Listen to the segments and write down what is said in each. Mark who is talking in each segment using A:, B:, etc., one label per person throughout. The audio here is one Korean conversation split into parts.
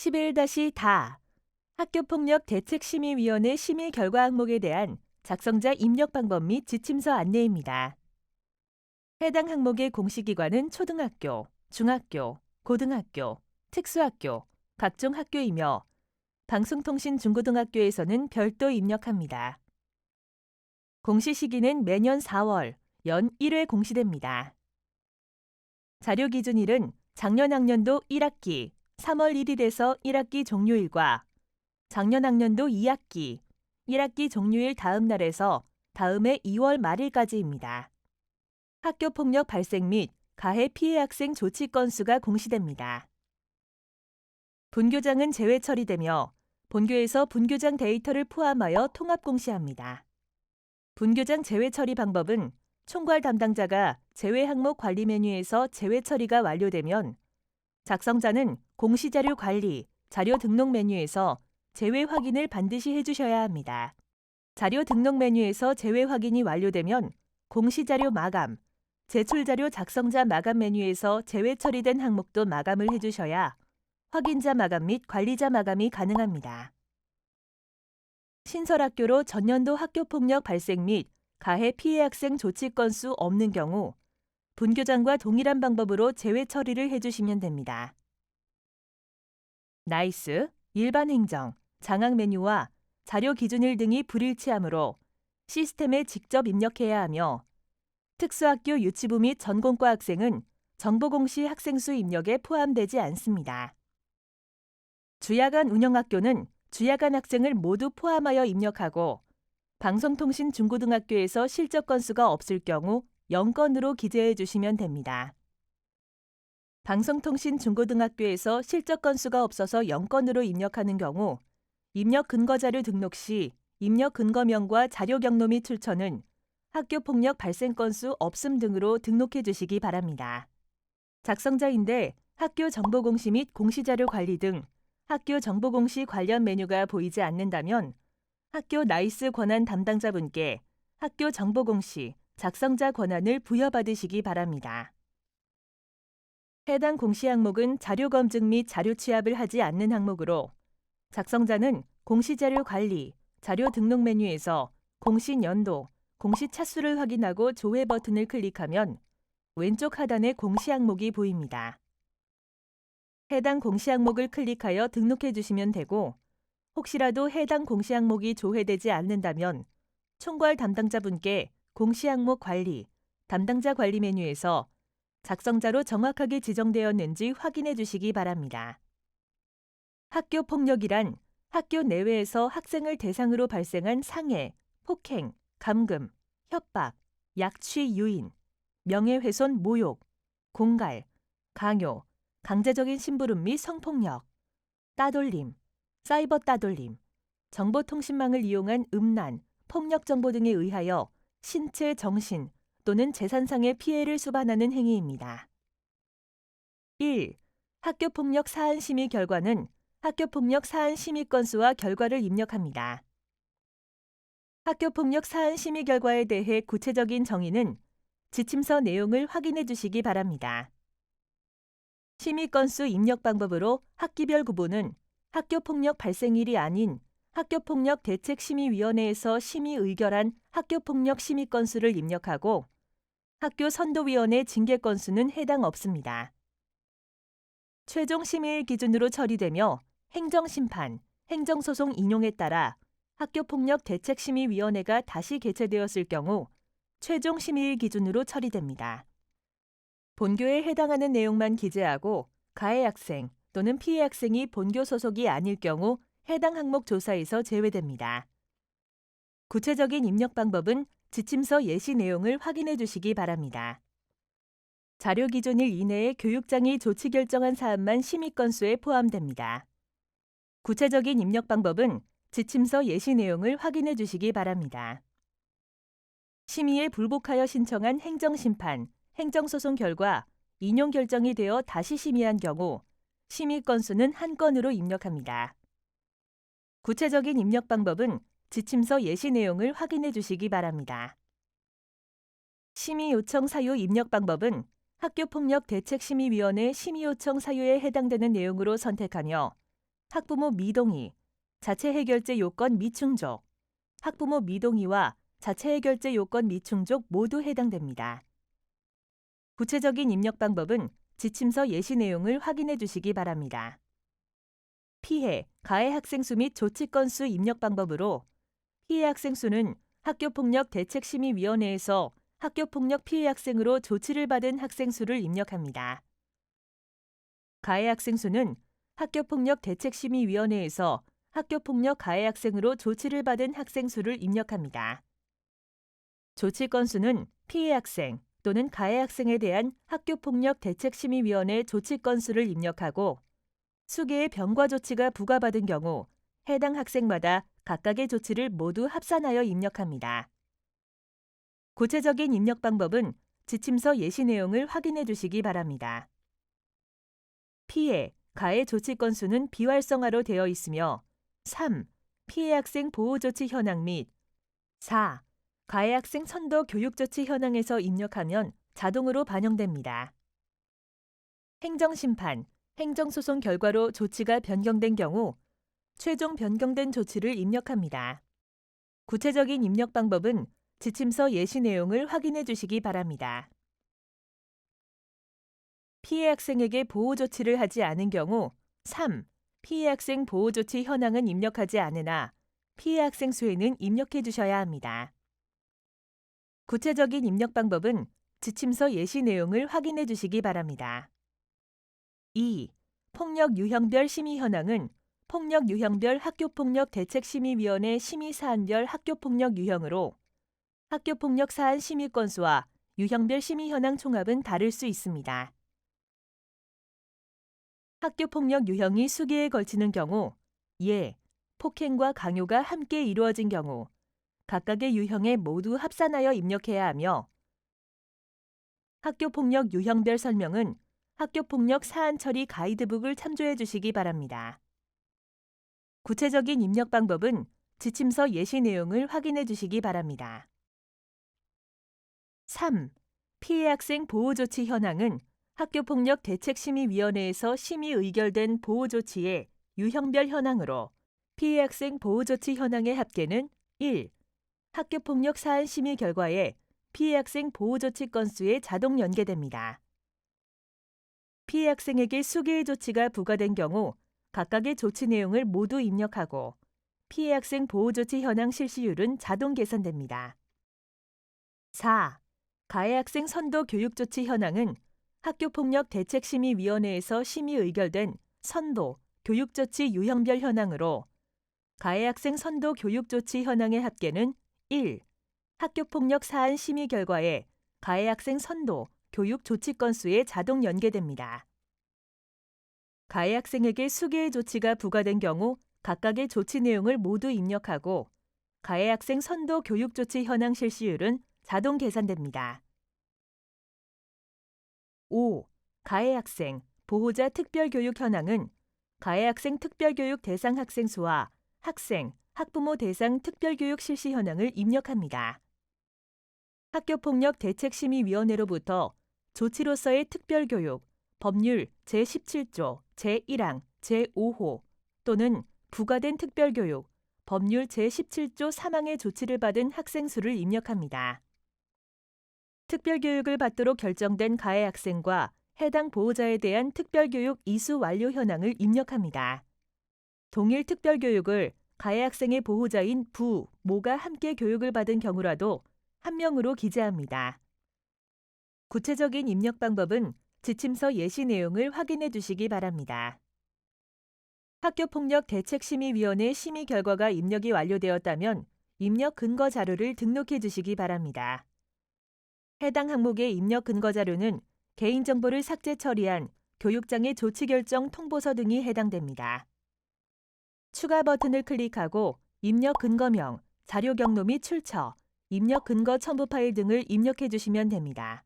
A: 11-다 학교폭력 대책심의위원회 심의 결과 항목에 대한 작성자 입력 방법 및 지침서 안내입니다. 해당 항목의 공시기관은 초등학교, 중학교, 고등학교, 특수학교, 각종 학교이며 방송통신 중고등학교에서는 별도 입력합니다. 공시 시기는 매년 4월, 연 1회 공시됩니다. 자료 기준일은 작년 학년도 1학기 3월 1일에서 1학기 종료일과 작년 학년도 2학기 1학기 종료일 다음 날에서 다음해 2월 말일까지입니다. 학교폭력 발생 및 가해 피해 학생 조치 건수가 공시됩니다. 분교장은 제외 처리되며 본교에서 분교장 데이터를 포함하여 통합 공시합니다. 분교장 제외 처리 방법은 총괄 담당자가 제외 항목 관리 메뉴에서 제외 처리가 완료되면 작성자는 공시자료 관리, 자료 등록 메뉴에서 제외 확인을 반드시 해주셔야 합니다. 자료 등록 메뉴에서 제외 확인이 완료되면 공시자료 마감, 제출자료 작성자 마감 메뉴에서 제외 처리된 항목도 마감을 해주셔야 확인자 마감 및 관리자 마감이 가능합니다. 신설학교로 전년도 학교폭력 발생 및 가해 피해 학생 조치 건수 없는 경우 분교장과 동일한 방법으로 제외 처리를 해주시면 됩니다. 나이스, 일반 행정, 장학 메뉴와 자료 기준일 등이 불일치하므로 시스템에 직접 입력해야 하며 특수학교 유치부 및 전공과 학생은 정보공시 학생수 입력에 포함되지 않습니다. 주야간 운영학교는 주야간 학생을 모두 포함하여 입력하고 방송통신 중고등학교에서 실적 건수가 없을 경우 0건으로 기재해 주시면 됩니다. 방송통신 중고등학교에서 실적 건수가 없어서 0건으로 입력하는 경우 입력 근거자료 등록 시 입력 근거명과 자료 경로 및 출처는 학교폭력 발생 건수 없음 등으로 등록해 주시기 바랍니다. 작성자인데 학교 정보공시 및 공시자료 관리 등 학교 정보공시 관련 메뉴가 보이지 않는다면 학교 나이스 권한 담당자분께 학교 정보공시 작성자 권한을 부여받으시기 바랍니다. 해당 공시 항목은 자료 검증 및 자료 취합을 하지 않는 항목으로 작성자는 공시자료 관리, 자료 등록 메뉴에서 공시 연도, 공시 차수를 확인하고 조회 버튼을 클릭하면 왼쪽 하단에 공시 항목이 보입니다. 해당 공시 항목을 클릭하여 등록해 주시면 되고 혹시라도 해당 공시 항목이 조회되지 않는다면 총괄 담당자분께 공시 항목 관리, 담당자 관리 메뉴에서 작성자로 정확하게 지정되었는지 확인해 주시기 바랍니다. 학교 폭력이란 학교 내외에서 학생을 대상으로 발생한 상해, 폭행, 감금, 협박, 약취 유인, 명예훼손 모욕, 공갈, 강요, 강제적인 심부름 및 성폭력, 따돌림, 사이버 따돌림, 정보통신망을 이용한 음란, 폭력 정보 등에 의하여 신체, 정신 또는 재산상의 피해를 수반하는 행위입니다. 1. 학교폭력 사안 심의 결과는 학교폭력 사안 심의 건수와 결과를 입력합니다. 학교폭력 사안 심의 결과에 대해 구체적인 정의는 지침서 내용을 확인해 주시기 바랍니다. 심의 건수 입력 방법으로 학기별 구분은 학교폭력 발생일이 아닌 학교폭력 대책심의위원회에서 심의 의결한 학교폭력 심의 건수를 입력하고 학교 선도위원회 징계 건수는 해당 없습니다. 최종 심의일 기준으로 처리되며 행정심판, 행정소송 인용에 따라 학교폭력 대책심의위원회가 다시 개최되었을 경우 최종 심의일 기준으로 처리됩니다. 본교에 해당하는 내용만 기재하고 가해 학생 또는 피해 학생이 본교 소속이 아닐 경우 해당 항목 조사에서 제외됩니다. 구체적인 입력 방법은 지침서 예시 내용을 확인해 주시기 바랍니다. 자료 기준일 이내에 교육장이 조치 결정한 사안만 심의 건수에 포함됩니다. 구체적인 입력 방법은 지침서 예시 내용을 확인해 주시기 바랍니다. 심의에 불복하여 신청한 행정심판, 행정소송 결과 인용 결정이 되어 다시 심의한 경우 심의 건수는 1건으로 입력합니다. 구체적인 입력 방법은 지침서 예시 내용을 확인해 주시기 바랍니다. 심의 요청 사유 입력 방법은 학교폭력 대책심의위원회 심의 요청 사유에 해당되는 내용으로 선택하며 학부모 미동의, 자체 해결제 요건 미충족, 학부모 미동의와 자체 해결제 요건 미충족 모두 해당됩니다. 구체적인 입력 방법은 지침서 예시 내용을 확인해 주시기 바랍니다. 피해, 가해 학생 수 및 조치 건수 입력 방법으로 피해 학생 수는 학교폭력 대책심의위원회에서 학교폭력 피해 학생으로 조치를 받은 학생 수를 입력합니다. 가해 학생 수는 학교폭력 대책심의위원회에서 학교폭력 가해 학생으로 조치를 받은 학생 수를 입력합니다. 조치 건수는 피해 학생 또는 가해 학생에 대한 학교폭력 대책심의위원회 조치 건수를 입력하고 수개의 병과 조치가 부과받은 경우 해당 학생마다 각각의 조치를 모두 합산하여 입력합니다. 구체적인 입력 방법은 지침서 예시 내용을 확인해 주시기 바랍니다. 피해, 가해 조치 건수는 비활성화로 되어 있으며 3. 피해 학생 보호 조치 현황 및 4. 가해 학생 선도 교육 조치 현황에서 입력하면 자동으로 반영됩니다. 행정심판, 행정소송 결과로 조치가 변경된 경우 최종 변경된 조치를 입력합니다. 구체적인 입력 방법은 지침서 예시 내용을 확인해 주시기 바랍니다. 피해 학생에게 보호 조치를 하지 않은 경우 3. 피해 학생 보호 조치 현황은 입력하지 않으나 피해 학생 수에는 입력해 주셔야 합니다. 구체적인 입력 방법은 지침서 예시 내용을 확인해 주시기 바랍니다. 2. 폭력 유형별 심의 현황은 폭력 유형별 학교폭력 대책심의위원회 심의사안별 학교폭력 유형으로 학교폭력 사안 심의 건수와 유형별 심의 현황 총합은 다를 수 있습니다. 학교폭력 유형이 수개에 걸치는 경우 예, 폭행과 강요가 함께 이루어진 경우 각각의 유형에 모두 합산하여 입력해야 하며 학교폭력 유형별 설명은 학교폭력 사안 처리 가이드북을 참조해 주시기 바랍니다. 구체적인 입력 방법은 지침서 예시 내용을 확인해 주시기 바랍니다. 3. 피해 학생 보호 조치 현황은 학교폭력 대책심의위원회에서 심의 의결된 보호 조치의 유형별 현황으로 피해 학생 보호 조치 현황의 합계는 1. 학교폭력 사안 심의 결과에 피해 학생 보호 조치 건수에 자동 연계됩니다. 피해 학생에게 수개의 조치가 부과된 경우 각각의 조치 내용을 모두 입력하고 피해 학생 보호 조치 현황 실시율은 자동 계산됩니다. 4. 가해 학생 선도 교육 조치 현황은 학교폭력 대책심의위원회에서 심의 의결된 선도, 교육조치 유형별 현황으로 가해 학생 선도 교육조치 현황의 합계는 1. 학교폭력 사안 심의 결과에 가해 학생 선도, 교육 조치 건수에 자동 연계됩니다. 가해 학생에게 수개의 조치가 부과된 경우 각각의 조치 내용을 모두 입력하고 가해 학생 선도 교육 조치 현황 실시율은 자동 계산됩니다. 5. 가해 학생, 보호자 특별교육 현황은 가해 학생 특별교육 대상 학생 수와 학생, 학부모 대상 특별교육 실시 현황을 입력합니다. 학교폭력 대책심의위원회로부터 조치로서의 특별교육, 법률 제17조 제1항 제5호 또는 부과된 특별교육, 법률 제17조 3항의 조치를 받은 학생 수를 입력합니다. 특별교육을 받도록 결정된 가해 학생과 해당 보호자에 대한 특별교육 이수 완료 현황을 입력합니다. 동일 특별교육을 가해 학생의 보호자인 부, 모가 함께 교육을 받은 경우라도 한 명으로 기재합니다. 구체적인 입력 방법은 지침서 예시 내용을 확인해 주시기 바랍니다. 학교폭력 대책심의위원회 심의 결과가 입력이 완료되었다면 입력 근거 자료를 등록해 주시기 바랍니다. 해당 항목의 입력 근거 자료는 개인정보를 삭제 처리한 교육장의 조치 결정 통보서 등이 해당됩니다. 추가 버튼을 클릭하고 입력 근거명, 자료 경로 및 출처, 입력 근거 첨부 파일 등을 입력해 주시면 됩니다.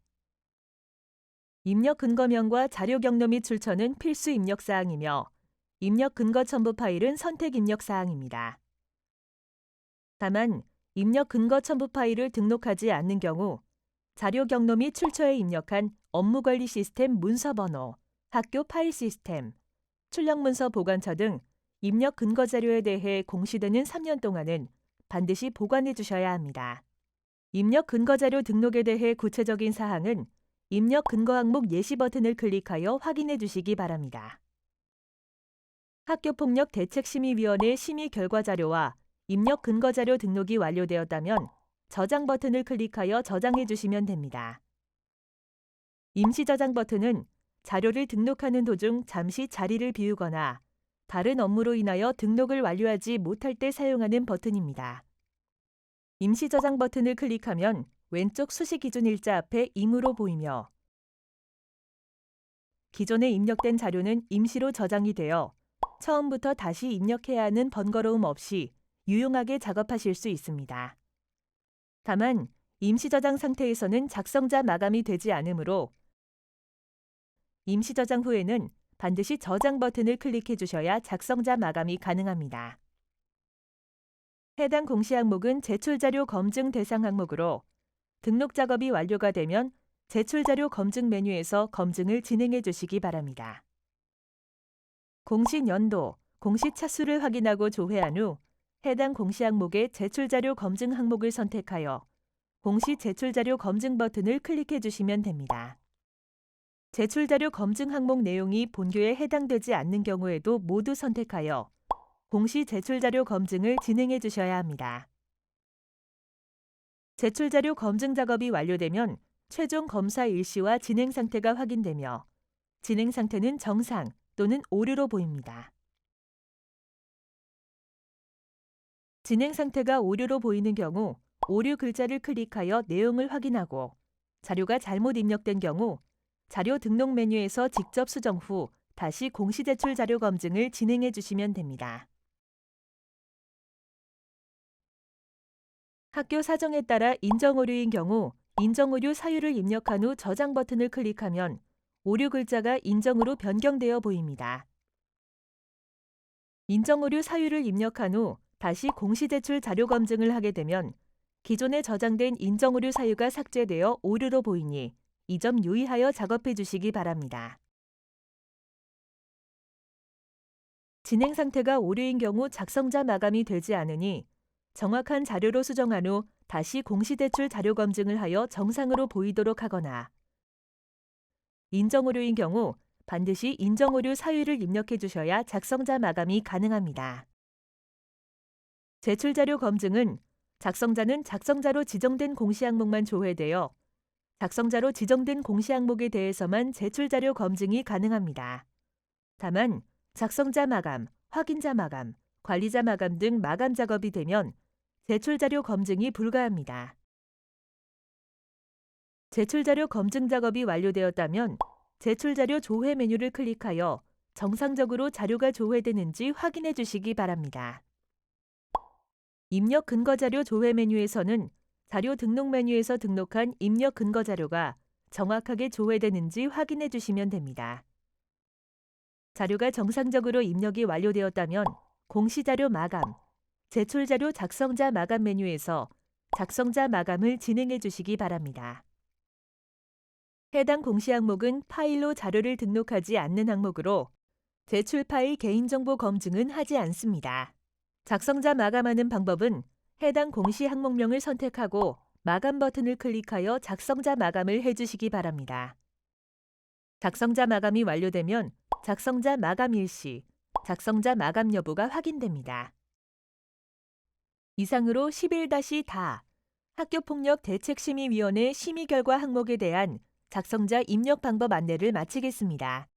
A: 입력 근거명과 자료 경로 및 출처는 필수 입력 사항이며 입력 근거 첨부 파일은 선택 입력 사항입니다. 다만 입력 근거 첨부 파일을 등록하지 않는 경우 자료 경로 및 출처에 입력한 업무관리 시스템 문서 번호, 학교 파일 시스템, 출력문서 보관처 등 입력 근거 자료에 대해 공시되는 3년 동안은 반드시 보관해 주셔야 합니다. 입력 근거 자료 등록에 대해 구체적인 사항은 입력 근거 항목 예시 버튼을 클릭하여 확인해 주시기 바랍니다. 학교폭력 대책심의위원회 심의 결과 자료와 입력 근거 자료 등록이 완료되었다면 저장 버튼을 클릭하여 저장해 주시면 됩니다. 임시 저장 버튼은 자료를 등록하는 도중 잠시 자리를 비우거나 다른 업무로 인하여 등록을 완료하지 못할 때 사용하는 버튼입니다. 임시 저장 버튼을 클릭하면 왼쪽 수시 기준 일자 앞에 임으로 보이며 기존에 입력된 자료는 임시로 저장이 되어 처음부터 다시 입력해야 하는 번거로움 없이 유용하게 작업하실 수 있습니다. 다만 임시 저장 상태에서는 작성자 마감이 되지 않으므로 임시 저장 후에는 반드시 저장 버튼을 클릭해 주셔야 작성자 마감이 가능합니다. 해당 공시 항목은 제출자료 검증 대상 항목으로 등록 작업이 완료가 되면 제출자료 검증 메뉴에서 검증을 진행해 주시기 바랍니다. 공시 연도, 공시 차수를 확인하고 조회한 후 해당 공시 항목의 제출자료 검증 항목을 선택하여 공시 제출자료 검증 버튼을 클릭해 주시면 됩니다. 제출자료 검증 항목 내용이 본교에 해당되지 않는 경우에도 모두 선택하여 공시 제출자료 검증을 진행해 주셔야 합니다. 제출자료 검증 작업이 완료되면 최종 검사 일시와 진행 상태가 확인되며 진행 상태는 정상 또는 오류로 보입니다. 진행 상태가 오류로 보이는 경우 오류 글자를 클릭하여 내용을 확인하고 자료가 잘못 입력된 경우 자료 등록 메뉴에서 직접 수정 후 다시 공시 제출 자료 검증을 진행해 주시면 됩니다. 학교 사정에 따라 인정 오류인 경우 인정 오류 사유를 입력한 후 저장 버튼을 클릭하면 오류 글자가 인정으로 변경되어 보입니다. 인정 오류 사유를 입력한 후 다시 공시 제출 자료 검증을 하게 되면 기존에 저장된 인정 오류 사유가 삭제되어 오류로 보이니 이 점 유의하여 작업해 주시기 바랍니다. 진행 상태가 오류인 경우 작성자 마감이 되지 않으니 정확한 자료로 수정한 후 다시 공시 제출 자료 검증을 하여 정상으로 보이도록 하거나 인정 오류인 경우 반드시 인정 오류 사유를 입력해 주셔야 작성자 마감이 가능합니다. 제출 자료 검증은 작성자는 작성자로 지정된 공시 항목만 조회되어 작성자로 지정된 공시 항목에 대해서만 제출 자료 검증이 가능합니다. 다만 작성자 마감, 확인자 마감, 관리자 마감 등 마감 작업이 되면 제출 자료 검증이 불가합니다. 제출 자료 검증 작업이 완료되었다면 제출 자료 조회 메뉴를 클릭하여 정상적으로 자료가 조회되는지 확인해 주시기 바랍니다. 입력 근거 자료 조회 메뉴에서는 자료 등록 메뉴에서 등록한 입력 근거 자료가 정확하게 조회되는지 확인해 주시면 됩니다. 자료가 정상적으로 입력이 완료되었다면 공시자료 마감, 제출자료 작성자 마감 메뉴에서 작성자 마감을 진행해 주시기 바랍니다. 해당 공시 항목은 파일로 자료를 등록하지 않는 항목으로 제출 파일 개인정보 검증은 하지 않습니다. 작성자 마감하는 방법은 해당 공시 항목명을 선택하고 마감 버튼을 클릭하여 작성자 마감을 해주시기 바랍니다. 작성자 마감이 완료되면 작성자 마감 일시, 작성자 마감 여부가 확인됩니다. 이상으로 11-다 학교폭력 대책심의위원회 심의 결과 항목에 대한 작성자 입력 방법 안내를 마치겠습니다.